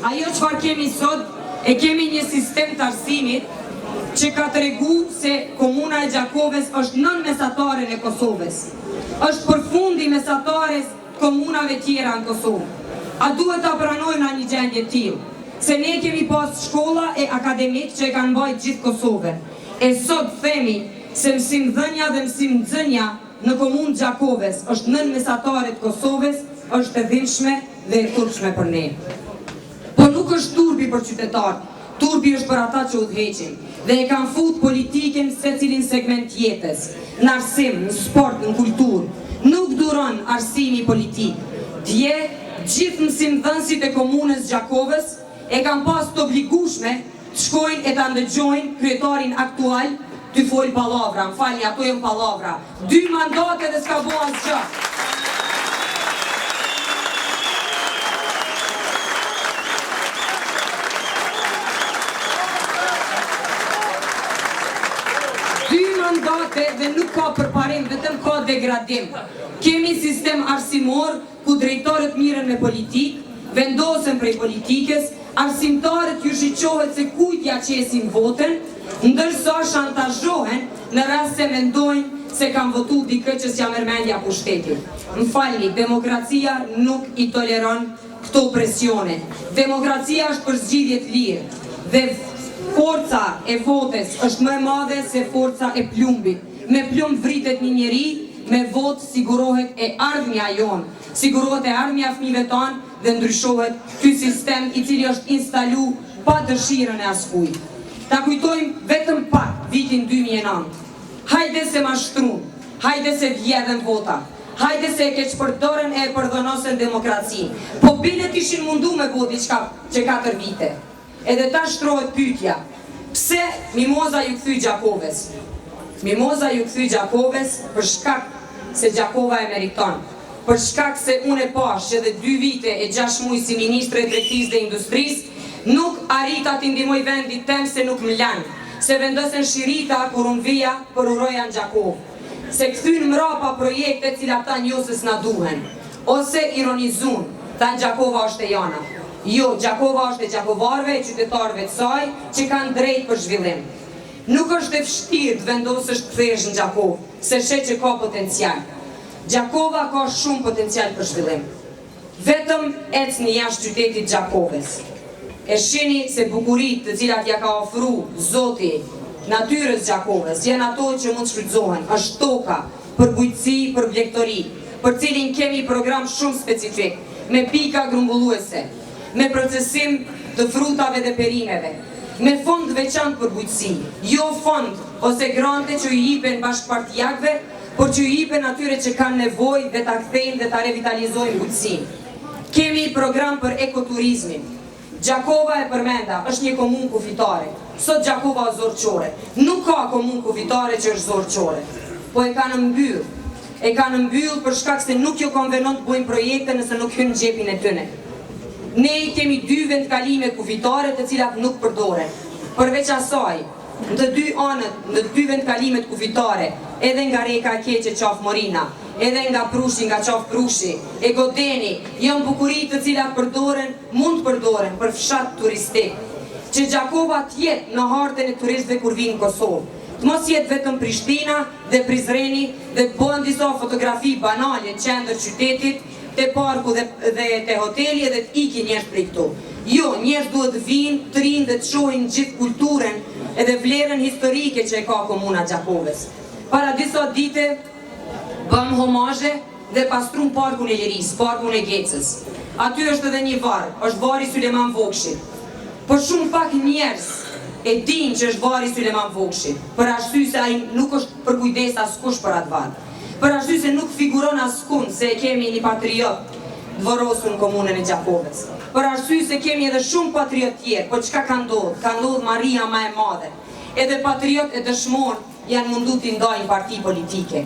Ajo çfarë kemi sot, e kemi një sistem të arsimit që ka tregu se komuna e Gjakovës është nën mesataren e Kosovës. Është përfundi mesatares komunave tjera në Kosovë. A duhet ta pranojmë në një gjendje tillë? Se ne kemi pas shkolla e akademik që e kanë mbajtur gjithë Kosovën. E sot themi se mësimdhënia dhe mësimnxënia në komunë Gjakovës është nën mesataret Kosovës, është e dhimbshme dhe e turpshme për ne. Po nuk është turpi për qytetarët, turpi është për ata që udhëheqin dhe e kanë fut politikën secilin segment jetës, në arsim, në sport, në kulturë. Nuk duron arsimi politik. Dje, gjithë mësimdhënësit e komunës Gjakovës e kanë pas të obligueshme të shkojnë e të ndëgjojnë kryetarin aktual të folë palavra, më falni, ato janë palavra. 2 mandate dhe s'ka bo asgjë. Dhe nuk ka përparim, vetëm ka degradim. Kemi sistem arsimor ku drejtorët miren me politik, vendosen prej politikës, arsimtarët ju shiqohet se kujt ja qesin votën, ndërsa shantazhohen në rast se mendojnë se kanë votu dikë që s'ja merr mendja pushtetit. Më falni, demokracia nuk i toleron këto presione. Demokracia është për zgjidhje të lirë dhe forca e votës është më e madhe se forca e plumbit. Me plumb vritet një njeri, me votë sigurohet e ardhmja jonë, sigurohet e ardhmja fëmijëve tanë dhe ndryshohet ky sistem i cili është instalu pa dëshirën e askujt. Ta kujtojmë vetëm pak vitin 2009. Hajde se mashtrum, hajde se vjedhen vota, hajde se e keqpërdoren e përdhonosen demokraci. Po bilet ishin mundu me bo diçka që 4 vite. Edhe ta shtrohet pyetja, pse Mimoza ju kthy Gjakovës? Mimoza ju kthy Gjakovës për shkak se Gjakova e meriton. Për shkak se unë e pash edhe 2 vite e 6 muaj si ministre e tregtisë dhe industrisë, nuk arrita t'i ndihmoj vendit tem se nuk më lanë, se vendosen shirita kur unë vija për uroja në Gjakovë, se kthyn mrapa projekte cilat ta njosës na duhen, ose ironizun, ta në Gjakova është e jana. Jo, Gjakova është e gjakovarve, e qytetarve të saj, që kanë drejt për zhvillim. Nuk është e vështirë të vendosësh të kthesh në Gjakovë, se shet që ka potencial. Gjakova ka shumë potencial për zhvillim. Vetëm ecni jashtë qytetit Gjakovës. E shihni se bukuritë të cilat ja ka ofru Zoti natyrës Gjakovës, janë ato që mund të shfrytëzohen. Është toka për bujqësi, për blegtori, për cilin kemi program shumë specifik, me pika grumbulluese, me procesim të frutave dhe perimeve, me fond veçantë për bujqësi, jo fond ose grante që i jipen bashkëpartijakve, por që i jipen atyre që kanë nevojë dhe ta kthejnë dhe ta revitalizojnë bujqësinë. Kemi program për ekoturizmin. Gjakova e përmenda, është një komunë kufitare. Sot Gjakova është zorçore. Nuk ka komunë kufitare që është zorçore, po e kanë mbyll. E kanë mbyll për shkak se nuk jo konvenon të bëjnë projekte nëse nuk hyn në xhepin e tyre. Ne kemi 2 vendkalime kufitare të cilat nuk përdoren. Përveç asaj, në të 2 anët, në 2 vendkalimet kufitare, edhe nga Reka Keqe qaf Morina, edhe nga Prushi, nga qaf Prushi, e Godeni, janë bukuri të cilat përdoren, mund përdoren për fshat turistik, që Gjakova tjetë në hartën e turistëve kur vinë në Kosovë. Të mos jetë vetëm Prishtina dhe Prizreni dhe bëhen disa fotografi banale në qendër qytetit, te parku dhe te hoteli edhe të ikin njerëz prej këtu. Jo, njerëz duhet të vinë, të rinë dhe të shohin gjithë kulturën edhe vlerën historike që e ka komuna Gjakovës. Para disa dite bëm homazhe dhe pastrum parkun e Lirisë, parkun e Gecës. Aty është edhe një varr, është varri Sulejman Vogshi. Por shumë pak njerëz e dinë që është varri Sulejman Vogshi, për arsye se ai nuk është për kujdes askush për atë varr. Për arsye se nuk figuron askund se e kemi një patriot dvorosun në komunën e Gjakovës. Për arsye se kemi edhe shumë patriot tjerë, po çka ka ndodhur? Ka ndodhur marrëria më e madhe. Edhe patriot e dëshmor janë mundu t'i ndajnë parti politike.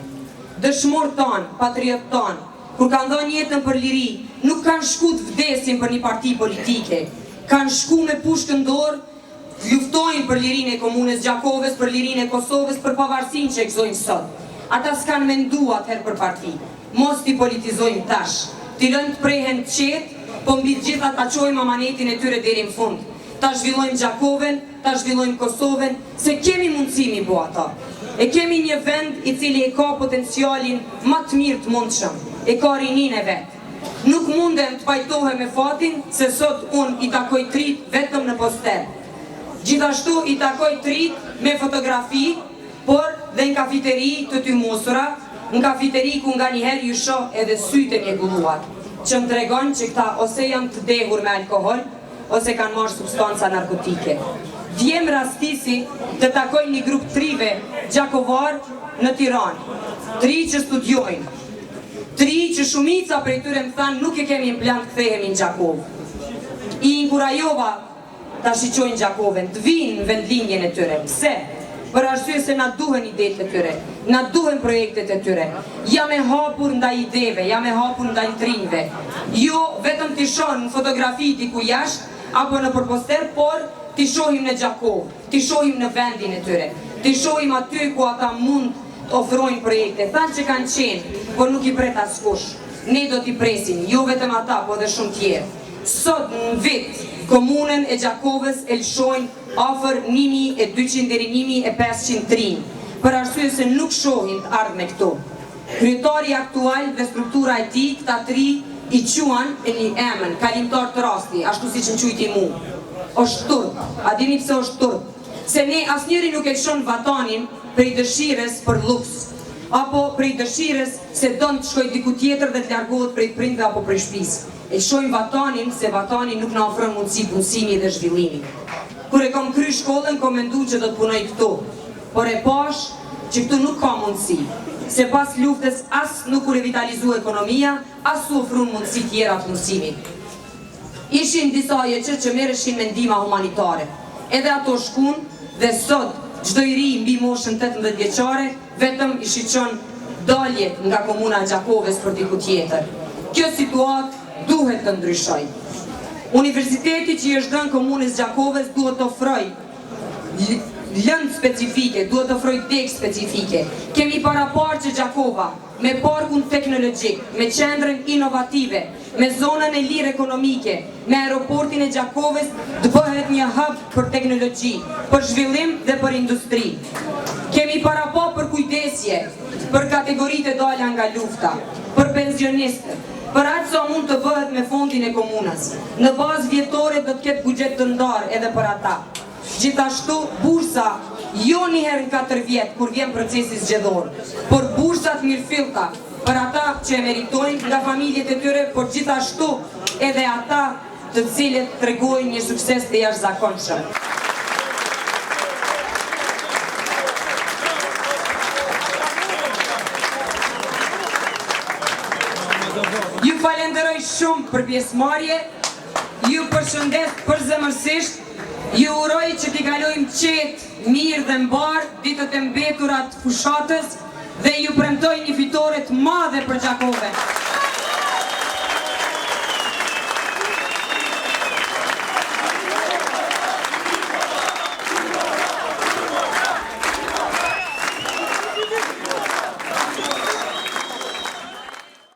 Dëshmor tanë, patriot tanë, kur kanë dhënë jetën për liri, nuk kanë shku të vdesin për një parti politike. Kanë shku me pushkën dorë, luftojnë për lirinë e komunës Gjakovës, për lirinë e Kosovës, për pavarësinë që e gëzojnë sot. Ata s'kanë mendu atëherë për parti. Mos t'i politizojnë tash. T'i lënë të prehen qetë po mbi gjitha ta qojmë amanetin e tyre deri në fund. Ta zhvillojmë Gjakoven, ta zhvillojmë Kosovën, se kemi mundësimi bo ata. E kemi një vend i cili e ka potencialin më të mirë të mundshëm, e ka rinin e vetë. Nuk mundem të pajtohe me fatin, se sot unë i takoj trit vetëm në poster. Gjithashtu i takoj trit me fotografi, por dhe në kafiteri të ty mosura, në kafiteri ku nga njëherë ju shoh edhe sytë e mjegulluar, që më tregon që këta ose janë të dehur me alkohol, ose kanë marrë substanca narkotike. Vjem rastisi të takoj një grup trive gjakovar në Tiranë, tri që studiojnë, tri që shumica prej tyre më thanë nuk e kemi në plan të kthehemi në Gjakov. I inkurajova ta shiqojnë Gjakoven, të vinë në vendlinjen e tyre. Pse? Për arsye se na duhen idetë e tyre, na duhen projektet e tyre. Jam e hapur ndaj ideve, jam e hapur ndaj trinjve. Jo vetëm t'i shohim në fotografi diku jashtë, apo në përposter, por t'i shohim në Gjakov, t'i shohim në vendin e tyre, t'i shohim aty ku ata mund të ofrojnë projekte. Thanë që kanë qenë, por nuk i pret askush. Ne do t'i presim, jo vetëm ata, po dhe shumë tjerë. Sot në vit, komunën e Gjakovës e lëshojnë ofër 1200 deri 1500 trinj, për arsye se nuk shohin të ardhme këtu. Kryetari aktual dhe struktura e tij, këta tri i quan e një emën, kalimtar të rasti, ashtu si që në qujti mu. Është turp, a dini pse është turp? Se ne asnjëri nuk e lëshon vatanin prej dëshires për luks, apo prej dëshires se don të shkoj diku tjetër dhe të largohet prej prindve apo prej shtëpisë. E shojmë vatanin se vatani nuk na ofron mundësi punësimi dhe zhvillimi. Kur e kom kry shkollën, kom mendu që do të punoj këtu, por e pash që këtu nuk ka mundësi, se pas luftës as nuk u revitalizu ekonomia, as u ofrun mundësi tjera të punësimit. Ishin disa jeqët që merreshin me ndihma humanitare, edhe ato shkun dhe sot çdo i ri mbi moshën 18 vjeçare vetëm i shiqon daljet nga komuna e Gjakovës për diku tjetër. Kjo situatë duhet të ndryshoj. Universiteti që i është dhënë komunës Gjakovës duhet të ofroj lëndë specifike, duhet të ofroj degë specifike. Kemi parapar që Gjakova, me parkun teknologjik, me qendrën inovative, me zonën e lirë ekonomike, me aeroportin e Gjakovës, të bëhet një hub për teknologji, për zhvillim dhe për industri. Kemi parapar për kujdesje, për kategoritë e dalja nga lufta, për pensionistët, për atë sa mund të bëhet me fondin e komunës. Në bazë vjetore do të ketë buxhet të ndarë edhe për ata. Gjithashtu, bursa, jo një herë në 4 vjetë kur vjen procesi zgjedhor, por bursat mirëfillta për ata që e meritojnë nga familjet e tyre, por gjithashtu edhe ata të cilët tregojnë një sukses të jashtëzakonshëm. Ju falenderoj shumë për pjesëmarrje, ju përshëndes përzemërsisht, ju uroj që t'i kalojmë qetë, mirë dhe mbar ditët e mbetura të fushatës dhe ju premtoj një fitore të madhe për Gjakovën.